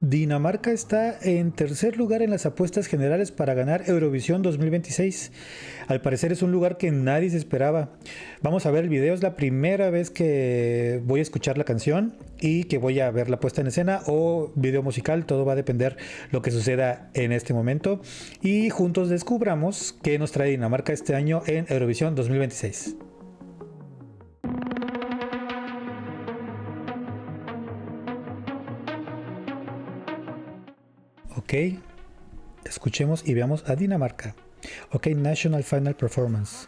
Dinamarca está en tercer lugar en las apuestas generales para ganar Eurovisión 2026. Al parecer es un lugar que nadie se esperaba. Vamos a ver el video, es la primera vez que voy a escuchar la canción y que voy a ver la puesta en escena o video musical, todo va a depender lo que suceda en este momento y juntos descubramos qué nos trae Dinamarca este año en Eurovisión 2026. Ok, escuchemos y veamos a Dinamarca. Ok, National Final Performance.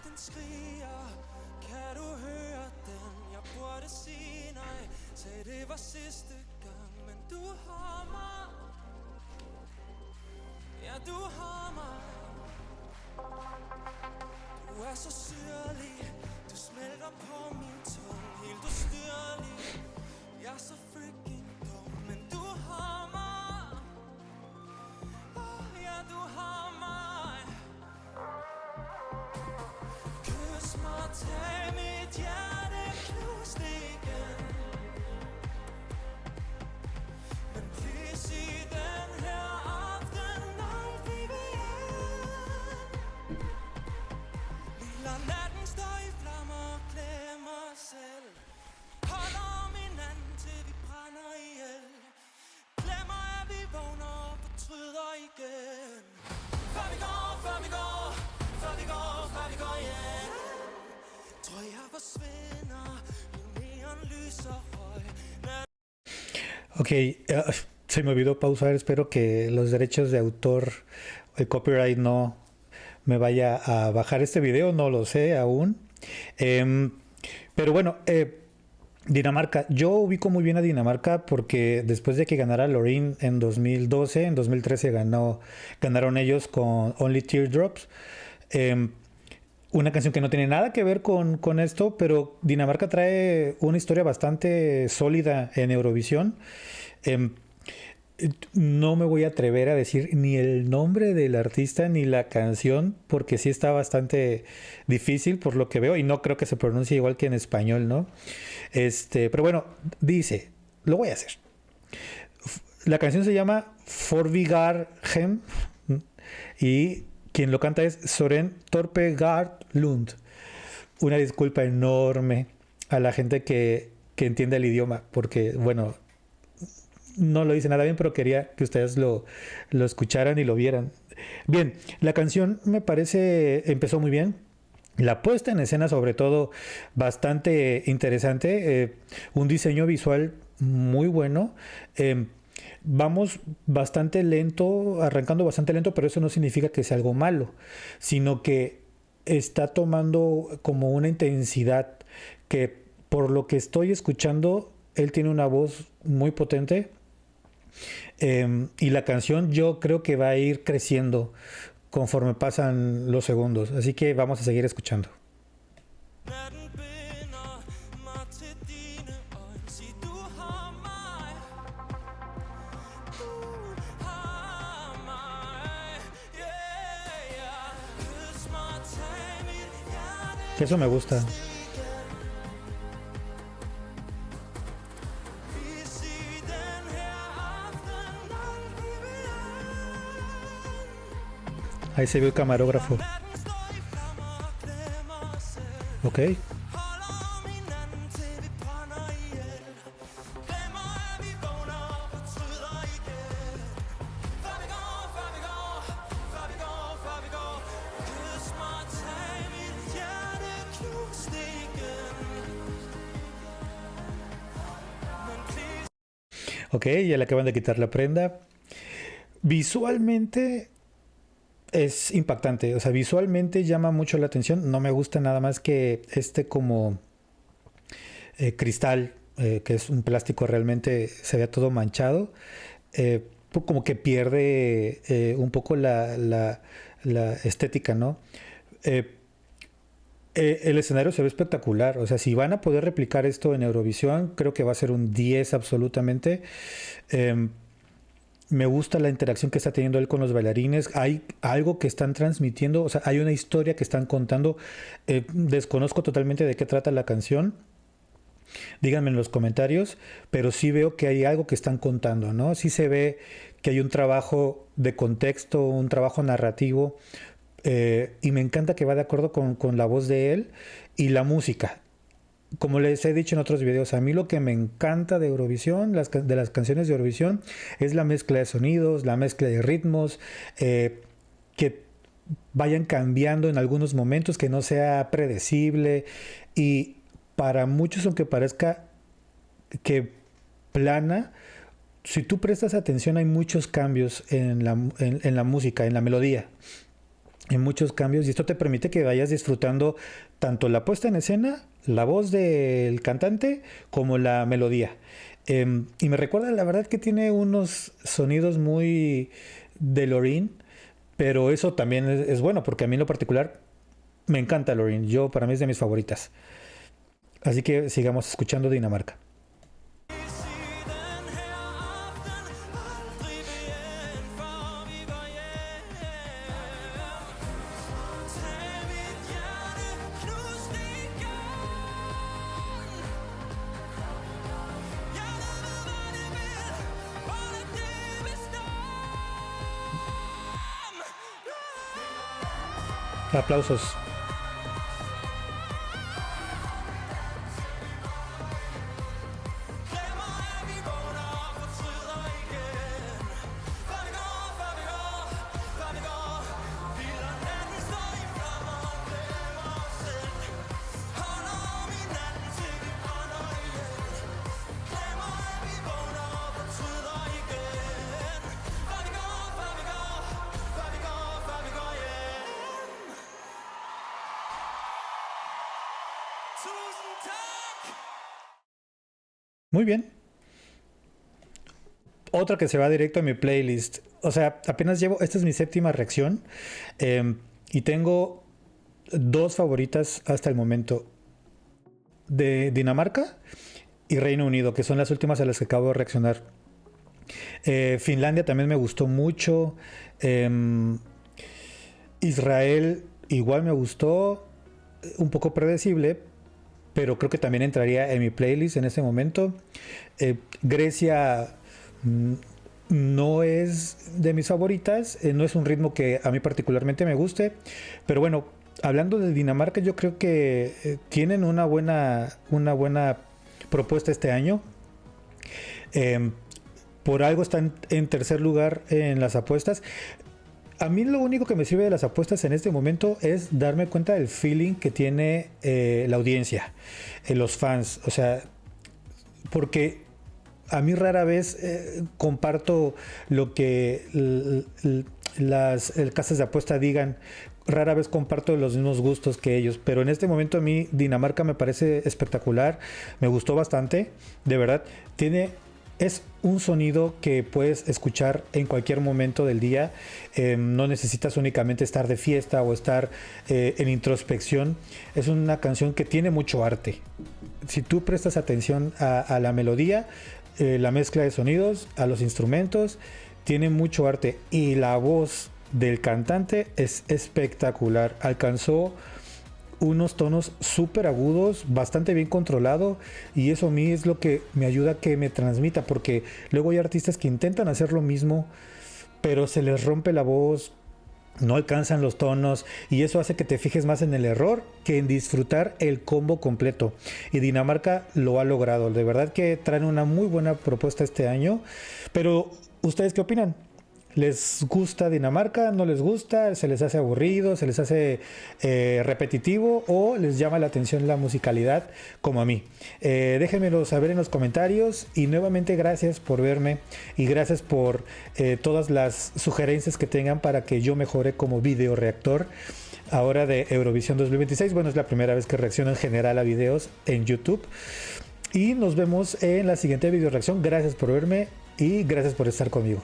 Ok, se me olvidó pausar, espero que los derechos de autor, el copyright no me vaya a bajar este video, no lo sé aún. Em, pero bueno, Dinamarca, yo ubico muy bien a Dinamarca porque después de que ganara Loreen en 2012, en 2013 ganaron ellos con Only Teardrops. em, una canción que no tiene nada que ver con esto, pero Dinamarca trae una historia bastante sólida en Eurovisión. Em, no me voy a atrever a decir ni el nombre del artista ni la canción porque sí está bastante difícil por lo que veo y no creo que se pronuncie igual que en español, ¿no? Pero bueno, dice, lo voy a hacer. La canción se llama Forvigarhem y quien lo canta es Soren Torpegard Lund. Una disculpa enorme a la gente que entiende el idioma porque, bueno, no lo dice nada bien, pero quería que ustedes lo escucharan y lo vieran. Bien, la canción me parece empezó muy bien. La puesta en escena, sobre todo, bastante interesante. Un diseño visual muy bueno. Vamos bastante lento, arrancando bastante lento, pero eso no significa que sea algo malo, sino que está tomando como una intensidad que, por lo que estoy escuchando, él tiene una voz muy potente. Y la canción yo creo que va a ir creciendo conforme pasan los segundos. Así que vamos a seguir escuchando. Eso me gusta. Ahí se ve el camarógrafo. Ok. Ok, ya le acaban de quitar la prenda. Visualmente es impactante, o sea, visualmente llama mucho la atención. No me gusta nada más que como cristal, que es un plástico realmente, se vea todo manchado. Como que pierde un poco la estética, ¿no? Eh, el escenario se ve espectacular, o sea, si van a poder replicar esto en Eurovisión, creo que va a ser un 10 absolutamente. Eh, Me gusta la interacción que está teniendo él con los bailarines. Hay algo que están transmitiendo, o sea, hay una historia que están contando. Desconozco totalmente de qué trata la canción, Díganme en los comentarios, pero sí veo que hay algo que están contando, ¿no? Sí se ve que hay un trabajo de contexto, un trabajo narrativo, y me encanta que va de acuerdo con la voz de él y la música. Como les he dicho en otros videos, a mí lo que me encanta de Eurovisión, de las canciones de Eurovisión, es la mezcla de sonidos, la mezcla de ritmos, que vayan cambiando en algunos momentos, que no sea predecible. Y para muchos, aunque parezca que plana, si tú prestas atención hay muchos cambios en la música, en la melodía. En muchos cambios, y esto te permite que vayas disfrutando tanto la puesta en escena, la voz del cantante, como la melodía. Y me recuerda, la verdad, que tiene unos sonidos muy de Loreen, pero eso también es bueno, porque a mí en lo particular me encanta Loreen. Para mí es de mis favoritas. Así que sigamos escuchando Dinamarca. Aplausos. Muy bien. Otra que se va directo a mi playlist. O sea, apenas esta es mi séptima reacción. Y tengo dos favoritas hasta el momento. De Dinamarca y Reino Unido, que son las últimas a las que acabo de reaccionar. Finlandia también me gustó mucho. Israel igual me gustó. Un poco predecible, pero creo que también entraría en mi playlist en ese momento. Grecia no es de mis favoritas, no es un ritmo que a mí particularmente me guste, pero bueno, hablando de Dinamarca, yo creo que tienen una buena propuesta este año. Por algo están en tercer lugar en las apuestas. A mí lo único que me sirve de las apuestas en este momento es darme cuenta del feeling que tiene la audiencia, los fans. O sea, porque a mí rara vez comparto lo que las casas de apuesta digan. Rara vez comparto los mismos gustos que ellos, pero en este momento a mí Dinamarca me parece espectacular, me gustó bastante, de verdad. Es un sonido que puedes escuchar en cualquier momento del día. No necesitas únicamente estar de fiesta o estar en introspección. Es una canción que tiene mucho arte. Si tú prestas atención a la melodía, la mezcla de sonidos, a los instrumentos, tiene mucho arte. Y la voz del cantante es espectacular. Alcanzó unos tonos súper agudos, bastante bien controlado, y eso a mí es lo que me ayuda a que me transmita, porque luego hay artistas que intentan hacer lo mismo, pero se les rompe la voz, no alcanzan los tonos, y eso hace que te fijes más en el error que en disfrutar el combo completo. Y Dinamarca lo ha logrado. De verdad que traen una muy buena propuesta este año. Pero ¿ustedes qué opinan? ¿Les gusta Dinamarca? ¿No les gusta? ¿Se les hace aburrido? ¿Se les hace repetitivo? ¿O les llama la atención la musicalidad como a mí? Déjenmelo saber en los comentarios. Y nuevamente gracias por verme. Y gracias por todas las sugerencias que tengan para que yo mejore como video reactor. Ahora de Eurovisión 2026. Bueno, es la primera vez que reacciono en general a videos en YouTube. Y nos vemos en la siguiente video reacción. Gracias por verme y gracias por estar conmigo.